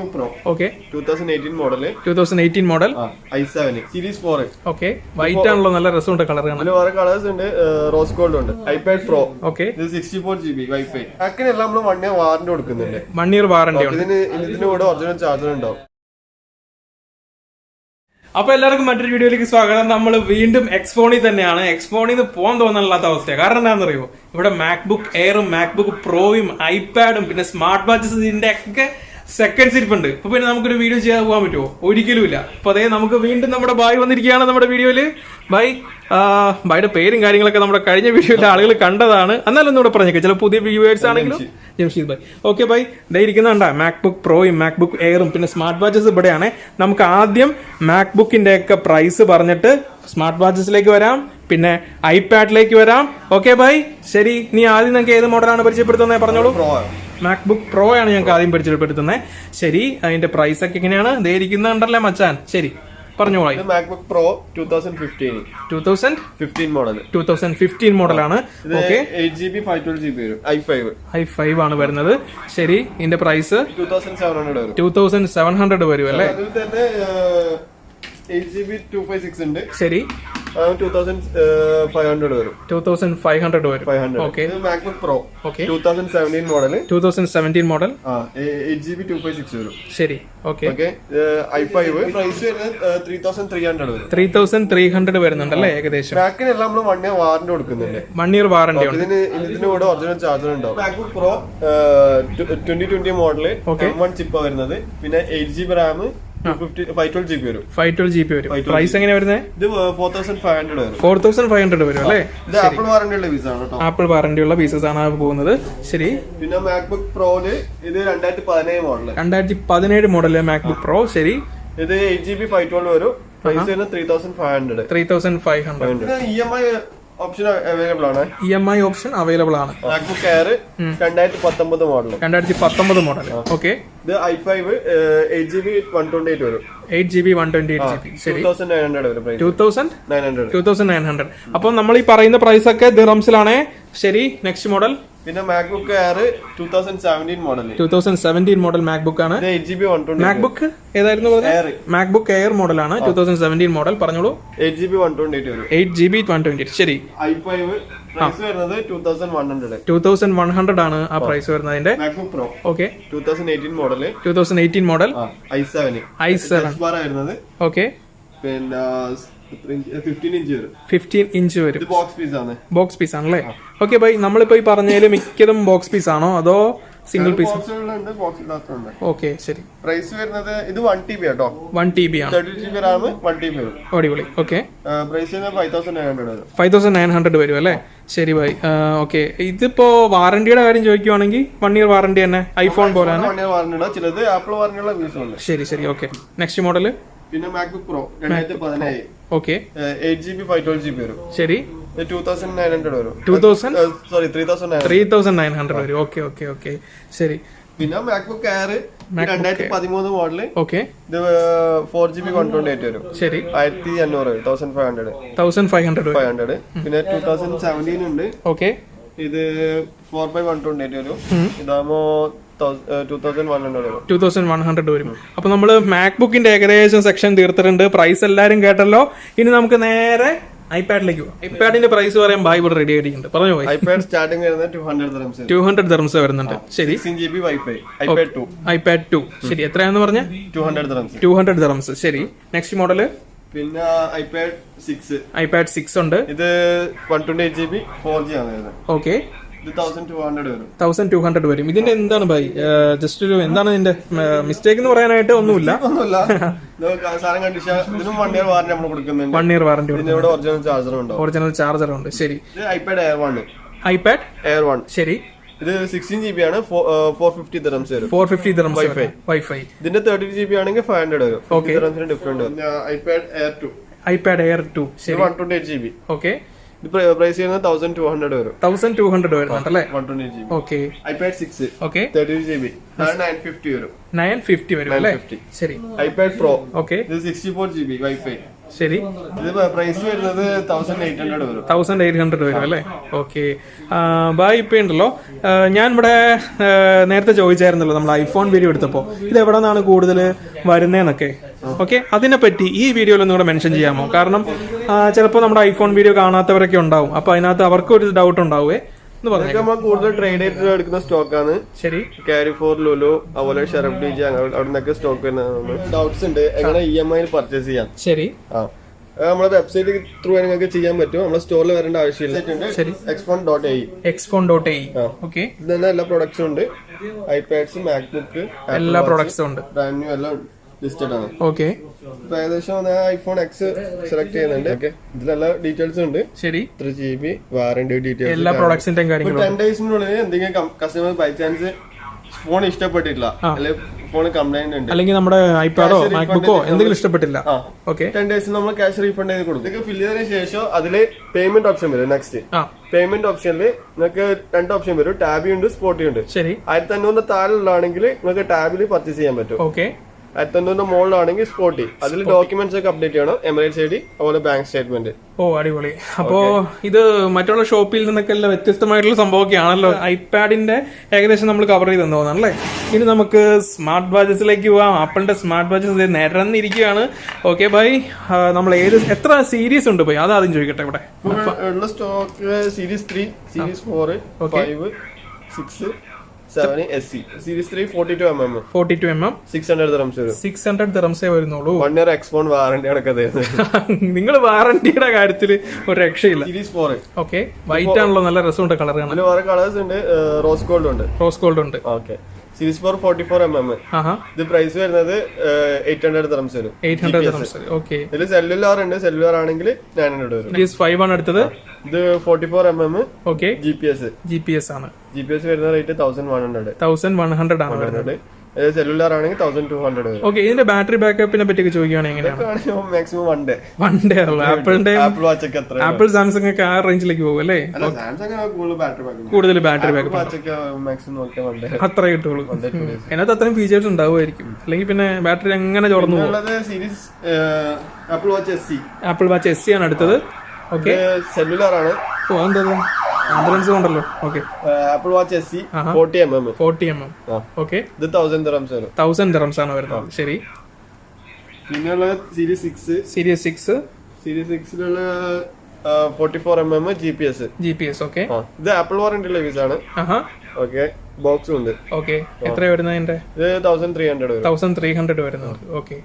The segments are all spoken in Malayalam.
MacBook Pro. Okay. 2018 model. 2018 model. i7 Series 4. Okay. White ആണല്ലോ നല്ല രസമുണ്ട് കളർ കാണാൻ. ഇതിൽ വേറെ കളേഴ്സ് ഉണ്ട്. റോസ് ഗോൾഡ് ഉണ്ട്. iPad Pro. Okay. ഇത് 64GB Wi-Fi. ബാക്കിനെല്ലാം നമ്മൾ 1 year വാറന്റി കൊടുക്കുന്നുണ്ട്. 1 year വാറന്റി ഉണ്ട്. ഇതിന് കൂടെ ഒറിജിനൽ ചാർജർ ഉണ്ടാവും. അപ്പൊ എല്ലാവർക്കും മറ്റൊരു വീഡിയോയിലേക്ക് സ്വാഗതം. നമ്മൾ വീണ്ടും എക്സ്ഫോണിൽ തന്നെയാണ്. എക്സ്ഫോണിൽ നിന്ന് പോകാൻ തോന്നാനില്ലാത്ത അവസ്ഥയാണ്. കാരണം എന്താണെന്നറിയോ, ഇവിടെ മാക്ബുക്ക് എയറും മാക്ബുക്ക് പ്രോയും ഐപാഡും പിന്നെ സ്മാർട്ട് വാച്ചസിന്റെ ഒക്കെ സെക്കൻഡ്സ് ഇരിപ്പുണ്ട്. അപ്പൊ പിന്നെ നമുക്കൊരു വീഡിയോ ചെയ്യാൻ പോകാൻ പറ്റുമോ? ഒരിക്കലും ഇല്ല. അപ്പൊ അതേ നമുക്ക് വീണ്ടും നമ്മുടെ ബായ് വന്നിരിക്കുകയാണ് നമ്മുടെ വീഡിയോയില്. ബായുടെ പേരും കാര്യങ്ങളൊക്കെ നമ്മുടെ കഴിഞ്ഞ വീഡിയോയിലെ ആളുകൾ കണ്ടതാണ്. എന്നാലും ഒന്നുകൂടെ പറഞ്ഞേക്കാം, ചില പുതിയ വ്യൂവേഴ്സ് ആണെങ്കിലും. ജംഷീദ് ഭായ്. ഓക്കെ ഭായ്, ഇതേ ഇരിക്കുന്നുണ്ടാ മാക്ബുക്ക് പ്രോയും മാക്ബുക്ക് എയറും പിന്നെ സ്മാർട്ട് വാച്ചസ് ഇവിടെയാണ്. നമുക്ക് ആദ്യം മാക്ബുക്കിന്റെ ഒക്കെ പ്രൈസ് പറഞ്ഞിട്ട് സ്മാർട്ട് വാച്ചസിലേക്ക് വരാം, പിന്നെ ഐപാഡിലേക്ക് വരാം. ഓക്കെ ഭായ്, ശരി. നീ ആദ്യം നിങ്ങൾക്ക് ഏത് മോഡലാണ് പരിചയപ്പെടുത്തുന്നത് പറഞ്ഞോളൂ. മാക്ബുക്ക് പ്രോ ആണ് ഞങ്ങൾക്ക് ആദ്യം പരിചയപ്പെടുത്തുന്നത്. ശരി, അതിന്റെ പ്രൈസ് ഒക്കെ എങ്ങനെയാണ്? ഇതേ ഇരിക്കുന്നുണ്ടല്ലേ മച്ചാൻ. ശരി, പറഞ്ഞോളാം. MacBook Pro 2015 model. 2015 മോഡലാണ്. ഓക്കെ, 8GB 512GB വരും. i5 ആണ് വരുന്നത്. ശരി, ഇതിന്റെ പ്രൈസ് 2700 വരും അല്ലേ? അതിൽ തന്നെ 8GB 256 ഉണ്ട്. ശരി, 2500 വരും. 2500 വരും. Okay, MacBook Pro 2017 model. 2017 model 8GB 256 വരും. ശരി, ഓക്കെ. i5 പ്രൈസ് വരുന്നത് 3300 വരും. 3300 വരുന്നുണ്ടല്ലേ ഏകദേശം. ബാക്കിനെല്ലാം നമ്മൾ 1 year വാറന്റി കൊടുക്കുന്നുണ്ട്. 1 year വാറന്റി ഉണ്ട്. ഇതിന് കൂടെ ഒറിജിനൽ ചാർജർ ഉണ്ടാവും. MacBook Pro 2020 model M1 chip വരുന്നത്. പിന്നെ 8GB RAM 512GB വരും. 512GB വരും. പ്രൈസ് എങ്ങനെ വരുന്നത്? ഇത് 4500 വരും. 4500 വരും അല്ലേ? ഇത് ആപ്പിൾ വാറന്റി ഉള്ള പീസ് ആണ് കേട്ടോ. ആപ്പിൾ വാറന്റി ഉള്ള പീസസ് ആണ് പോകുന്നത്. ശരി, പിന്നെ MacBook Proയില് ഇത് 2017 മോഡൽ. 2017 model MacBook Pro. ശരി, ഇത് 8GB 512 വരും. പ്രൈസ് വരുന്നത് 3500. 3500. EMI ഓപ്ഷൻ അവൈലബിൾ ആണ്. EMI ഓപ്ഷൻ അവൈലബിൾ ആണ്. MacBook Air 2019 model. 2019 model. Okay, ഇത് i5 8GB 128 വരും. 8GB 128GB. ശരി, 2900 വരും. 2900. അപ്പൊ നമ്മൾ ഈ പറയുന്ന പ്രൈസ് ഒക്കെ ദിർഹംസിലാണ്. ശരി, നെക്സ്റ്റ് മോഡൽ. പിന്നെ MacBook Air 2017 model. 2017 model MacBook ആണ്. 8GB 128. മാക്ബുക്ക് ഏതായിരുന്നു പറഞ്ഞത്? മാക്ബുക്ക് എയർ മോഡലാണ്. 2017 മോഡൽ. പറഞ്ഞോളൂ. 8GB 128 വരും. 8GB 128. ശരി, i5 പ്രൈസ് വരുന്നത് 2100. 2100 ആണ് ആ പ്രൈസ് വരുന്നത്. അതിന്റെ MacBook Pro. Okay, 2018 model. 2018 model i7 വരും. ഓക്കെ, പിന്നെ 15 ഇഞ്ച് വരും. ബോക്സ് പീസ് ആണല്ലേ? ഓക്കെ ബൈ, നമ്മളിപ്പോ ഈ പറഞ്ഞതിൽ മിക്കതും ബോക്സ് പീസ് ആണോ അതോ സിംഗിൾ പീസ്? ഓക്കെ, ശരി. പ്രൈസ് വരുന്നത് ഇത് 1TB കേട്ടോ. 1TB ആണ്. 32GB RAM 1TB വരും. അടിപൊളി. ഓക്കെ, പ്രൈസ് 5900 വരും. 5900 വരും അല്ലേ? ശരി ബൈ. ഓക്കെ, ഇതിപ്പോ വാറന്റിയുടെ കാര്യം ചോദിക്കുവാണെങ്കിൽ 1 year വാറന്റി തന്നെ, ഐഫോൺ പോലെ തന്നെ 1 year വാറന്റി ഉണ്ട്. ചിലത് ആപ്പിൾ വാറന്റി ഉള്ള പീസ് ഉണ്ട്. ശരി ശരി, ഓക്കെ. Next model. പിന്നെ MacBook Pro 2017. Okay, 8GB 512GB വരും. ശരി, 2900 വരും. 3900 വരും. ഓക്കെ ഓക്കെ ഓക്കെ, ശരി. പിന്നെ MacBook Air 2013 മോഡല്. ഓക്കെ, ഇത് 4GB 128 വരും. ശരി, 1500 1500 500. പിന്നെ 2017 ഉണ്ട്. ഓക്കെ, ഇത് 4x128 വരും. ഇതാകുമ്പോ 2100 വരും. അപ്പൊ നമ്മള് മാക്ബുക്കിന്റെ ഏകദേശം സെക്ഷൻ തീർത്തിട്ടുണ്ട്. പ്രൈസ് എല്ലാരും കേട്ടല്ലോ. ഇനി നമുക്ക് നേരെ ഐപാഡിലേക്ക് പോകാം. ഐപാഡിന്റെ പ്രൈസ് പറയാൻ ബായ് ഇവിടെ റെഡി ആയിട്ടുണ്ട്. പറഞ്ഞു പോയി. ഐപാഡ് സ്റ്റാർട്ടിംഗ് വരുന്നത് 200 dirhams വരുന്നുണ്ട്. ശരി, 16GB Wi-Fi iPad 2. ശരി, എത്രയാന്ന് പറഞ്ഞ? 200 dirhams. ശരി, നെക്സ്റ്റ് മോഡല്. പിന്നെ iPad 6 ഉണ്ട്. ഇത് 128GB 4G ആണ് വരുന്നത്. ഓക്കെ, ഇത് 1200 വരും. ഇതിന്റെ എന്താണ് ബൈ, ജസ്റ്റ് ഒരു എന്താണ് ഇതിന്റെ മിസ്റ്റേക്ക് എന്ന് പറയാനായിട്ട് ഒന്നുമില്ല. സാധനം കണ്ടിച്ചാ ഇതിനും 1 year വാറന്റി നമ്മൾ കൊടുക്കുന്നുണ്ട്. 1 year വാറന്റി. ഒറിജിനൽ ചാർജർ ഉണ്ട്. ശരി, ഇത് iPad Air 1. ശരി, ഇത് 16GB ആണ്. 450 dirhams വരും. 450 dirhams വൈഫൈ. ഇതിന്റെ 32GB ആണെങ്കിൽ 500 വരും. ഡിഫറെന്റ്. iPad Air 2 ശരി, 128GB. ഓക്കെ, പ്രൈസ് ചെയ്യുന്നത് 1200 വരും. 1200 വരുന്നുണ്ടല്ലേ? 128GB. Okay, iPad 6 okay, 32GB 950 വരും. 950 വരും അല്ലേ? ശരി, iPad Pro. ഓക്കെ, ഇത് 64GB Wi-Fi ശരി, ഇത് പ്രൈസ് വരുന്നത് 1800 വരും. 1800 വരും അല്ലേ? ഓക്കെ. ബായ്, ഇപ്പൊ ഉണ്ടല്ലോ ഞാൻ ഇവിടെ നേരത്തെ ചോദിച്ചായിരുന്നല്ലോ നമ്മൾ ഐഫോൺ വീഡിയോ എടുത്തപ്പോ ഇത് എവിടെ നിന്നാണ് കൂടുതൽ വരുന്നതെന്നൊക്കെ. ഓക്കെ, അതിനെപ്പറ്റി ഈ വീഡിയോയിൽ ഒന്നുകൂടെ മെൻഷൻ ചെയ്യാമോ? കാരണം ചിലപ്പോൾ നമ്മുടെ ഐഫോൺ വീഡിയോ കാണാത്തവരൊക്കെ ഉണ്ടാവും, അപ്പൊ അതിനകത്ത് അവർക്ക് ഒരു ഡൗട്ട് ഉണ്ടാവേ. കൂടുതൽ ട്രേഡ് ചെയ്തിട്ട് എടുക്കുന്ന സ്റ്റോക്കാണ്. ശരി, ക്യാരി ഫോർ ലുലു, അതുപോലെ ഷെറഫ് ഡിജി, അവിടെ നിന്നൊക്കെ സ്റ്റോക്ക് വരുന്നത്. ഡൗട്ട്സ് ഉണ്ട് എങ്ങനെ EMI പർച്ചേസ് ചെയ്യാം. ശരി, നമ്മളെ വെബ്സൈറ്റ് ത്രൂ നിങ്ങൾക്ക് ചെയ്യാൻ പറ്റും. നമ്മളെ സ്റ്റോറിൽ വരേണ്ട ആവശ്യമില്ല. ശരി, Exphone.ae. Exphone.ae. ഓക്കെ, ഇത് തന്നെ എല്ലാ പ്രൊഡക്ട്സും ഉണ്ട്. ഐപാഡ്സ്, മാക്ബുക്ക്, എല്ലാ പ്രൊഡക്ട്സും ഉണ്ട്. ബ്രാൻഡ് ന്യൂ എല്ലാം ലിസ്റ്റഡ് ആണ്. ഓക്കെ, ഏകദേശം ഐഫോൺ എക്സ് സെലക്ട് ചെയ്യുന്നുണ്ട്. ഇതിലെല്ലാ ഡീറ്റെയിൽസ് ഉണ്ട്. ശരി, 3GB വാറന്റി ഡീറ്റെയിൽസ്, എല്ലാ പ്രൊഡക്ട്സിന്റെ കാര്യങ്ങളും. 10 ഡേയ്സിനുള്ളിൽ എന്തെങ്കിലും കസ്റ്റമർ ബൈ ചാൻസ് ഫോൺ ഇഷ്ടപ്പെട്ടിട്ടില്ല, അല്ലെങ്കിൽ ഫോൺ കംപ്ലൈന്റ് ഉണ്ട്, അല്ലെങ്കിൽ നമ്മുടെ ഐപാഡോ മാക്ബുക്കോ എന്തെങ്കിലും ഇഷ്ടപ്പെട്ടില്ല, 10 ഡേയ്സിൽ നമ്മൾ ക്യാഷ് റീഫണ്ട് ചെയ്ത് കൊടുക്കും. ഇതൊക്കെ ഫില്ല് ചെയ്തതിനു ശേഷം അതില് പേയ്മെന്റ് ഓപ്ഷൻ വരും. നെക്സ്റ്റ് പേയ്മെന്റ് ഓപ്ഷനിൽ നിങ്ങൾക്ക് 2 ഓപ്ഷൻ വരും. ടാബി ഉണ്ട്, സ്പോട്ടി ഉണ്ട്. ശരി, 1500 താഴെയുള്ളതാണെങ്കിൽ നിങ്ങൾക്ക് ടാബിൽ പർച്ചേസ് ചെയ്യാൻ പറ്റും. ഓക്കെ, 1500 മുകളിലാണെങ്കിൽ സ്പോട്ടി. അതിൽ ഡോക്യുമെന്റ്സ് ഒക്കെ അപ്ഡേറ്റ് ചെയ്യണം. എമിറേറ്റ്സ് ID, അതുപോലെ ബാങ്ക് സ്റ്റേറ്റ്മെന്റ്. ഓ, അടിപൊളി. അപ്പോ ഇത് മറ്റുള്ള ഷോപ്പിൽ നിന്നൊക്കെ വ്യത്യസ്തമായിട്ടുള്ള സംഭവമൊക്കെ ആണല്ലോ. ഐപാഡിന്റെ ഏകദേശം നമ്മൾ കവർ ചെയ്ത് തോന്നാണല്ലേ. ഇനി നമുക്ക് സ്മാർട്ട് വാച്ചസിലേക്ക് പോവാം. ആപ്പിളിന്റെ സ്മാർട്ട് വാച്ചസ് നിരന്നിരിക്കുകയാണ്. ഓക്കെ ബൈ, നമ്മൾ എത്ര സീരീസ് ഉണ്ട് ബൈ? അതാദ്യം ചോദിക്കട്ടെ. ഇവിടെ ഉള്ള stock series 3, series 4, 5, 6, 7 SE. Series 3 42mm 600 dirhams വരും. 600 dirhams വരുന്നുള്ളൂ. 1 year Exphone വാറന്റി ആണ് തരുന്നത്. നിങ്ങൾ വാറന്റിയുടെ കാര്യത്തിൽ ഒരു രക്ഷയില്ല. സീരീസ് 4. ഓക്കെ, വൈറ്റ് ആണല്ലോ, നല്ല രസമുണ്ട് കളർ. അതിൽ വേറെ കളേഴ്സ് ഉണ്ട്. റോസ് ഗോൾഡ് ഉണ്ട്. Okay, series 4 44mm. ഇത് പ്രൈസ് വരുന്നത് 800 dirhams വരും. 800 dirhams. ഓക്കെ, ഇതിൽ സെല്ലുലാർ ഉണ്ട്. സെല്ലുലാർ ആണെങ്കിൽ 900 വരും. സീരീസ് 5 ആണ് എടുത്തത്. ഇത് 44mm. ഓക്കെ, GPS ആണ്. GPS വരുന്ന റേറ്റ് 1100 ആണ് വരുന്നത്. സെല്ലുലാർ ആണെങ്കിൽ 1200 വരും. ഓക്കെ, ഇതിന്റെ ബാറ്ററി ബാക്കപ്പിനെ പറ്റി ചോദിക്കുകയാണെങ്കിൽ എങ്ങനെയാണ്? Maximum 1 day. ആപ്പിളിന്റെ ആപ്പിൾ വാച്ച് ഒക്കെ എത്ര? ആപ്പിൾ സാംസങ് ഒക്കെ ആ റേഞ്ചിലേക്ക് പോകും അല്ലേ? കൂടുതൽ ബാറ്ററി ബാക്കപ്പ് അത്ര കിട്ടുള്ളൂ. അതിനകത്ത് അത്രയും ഫീച്ചേഴ്സ് ഉണ്ടാവുമായിരിക്കും, അല്ലെങ്കിൽ പിന്നെ ബാറ്ററി അങ്ങനെ ചോർന്നു പോകും. സീരീസ് ആപ്പിൾ വാച്ച് SE ആണ് അടുത്തത്. ഓക്കെ, സെല്ലുലാർ ആണ്. ഓ, എന്താ ആംബുലൻസ് ഉണ്ടല്ലോ. Okay, apple watch SE 40mm. Okay, ഇത് 1000 dirhams വരും. 1000 dirhams ആണ് വരുന്നത്. ശരി, പിന്നെയുള്ള സീരീസ് 6. സീരീസ് 6ലുള്ള 44mm GPS. ഓക്കെ, ഇത് ആപ്പിൾ വാറന്റി ലൈവീസ് ആണ്. ഓക്കെ, ബോക്സും ഉണ്ട്. ഓക്കെ, എത്ര വരുന്നത്? ഇതിന്റെ ഇത് 1300 വരും. 1300 വരുന്നത്. ഓക്കെ,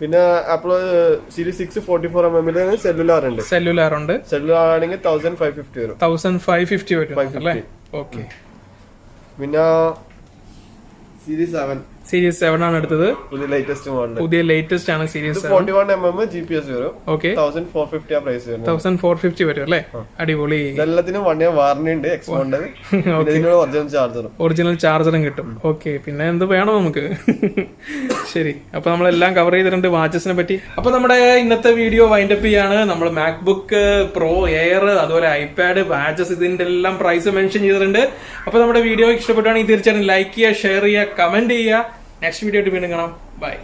പിന്നെ ആപ്പിൾ സീരീസ് 6 44mm സെല്ലുലാർ ഉണ്ട്. സെല്ലുലാർ ആണെങ്കിൽ 1550 വരും. 1550 വരും അല്ലേ? ഓക്കെ, പിന്നെ സീരീസ് 7 ആണ് എടുത്തത്. പുതിയ ലേറ്റസ്റ്റ് ആണ് സീരീസ് 41mm GPS വരും. ഓക്കെ, 1450 പ്രൈസ് വരും. 1450 വരും അല്ലേ? അടിപൊളി. എല്ലാത്തിനും 1 year വാറന്റി ഉണ്ട്. ഒറിജിനൽ ചാർജറും കിട്ടും. ഓക്കെ, പിന്നെ എന്ത് വേണോ നമുക്ക്. ശരി, അപ്പൊ നമ്മളെല്ലാം കവർ ചെയ്തിട്ടുണ്ട് വാച്ചസിനെ പറ്റി. അപ്പൊ നമ്മുടെ ഇന്നത്തെ വീഡിയോ വൈൻഡപ്പ് ചെയ്യാണ്. നമ്മൾ മാക്ബുക്ക് പ്രോ എയർ, അതുപോലെ ഐപാഡ്, വാച്ചസ്, ഇതിന്റെ എല്ലാം പ്രൈസ് മെൻഷൻ ചെയ്തിട്ടുണ്ട്. അപ്പൊ നമ്മുടെ വീഡിയോ ഇഷ്ടപ്പെട്ടാണെങ്കിൽ തീർച്ചയായും ലൈക്ക് ചെയ്യുക, ഷെയർ ചെയ്യുക, കമന്റ് ചെയ്യുക. നെക്സ്റ്റ് വീഡിയോ ആയിട്ട് വീണ്ടും കാണാം. ബൈ.